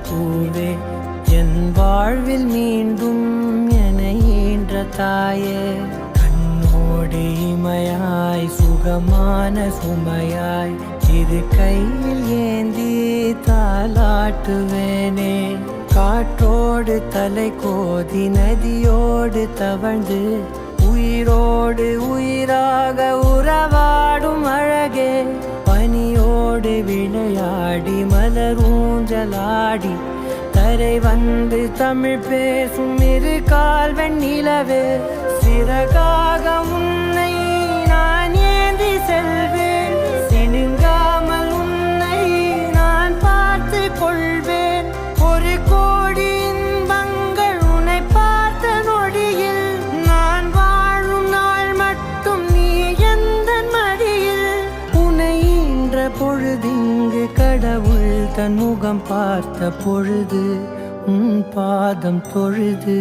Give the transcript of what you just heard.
பூவே என் வாழ்வில் மீண்டும் என ஈன்ற தாயே கண்ணோடு இமையாய் சுகமான சுமையாய் இது கையில் ஏந்தி தாலாட்டுவேனே காற்றோடு தலை கோதி நதியோடு தவழ்ந்து உயிரோடு உயிராக உறவாடும் அழகே பனியோடு விளையாடி மலர் ஊஞ்சலாடி தரை வந்து தமிழ் பேசும் இரு கால் வெண்ணிலவே சிறகாக உன்னை நான் ஏந்தி செல்வேன் சினுங்காமல் உன்னை நான் பார்த்து கொள்வேன் ஒரு கோடி இன்பங்கள் உன்னை பார்த்த நொடியில் நான் வாழும் நாள் மட்டும் நீ எந்த மடியில் உன்னை ஈன்ற பொழுதிங்கு கடவுள் தன் முகம் பார்த்த பொழுது உன் பாதம் தொழுது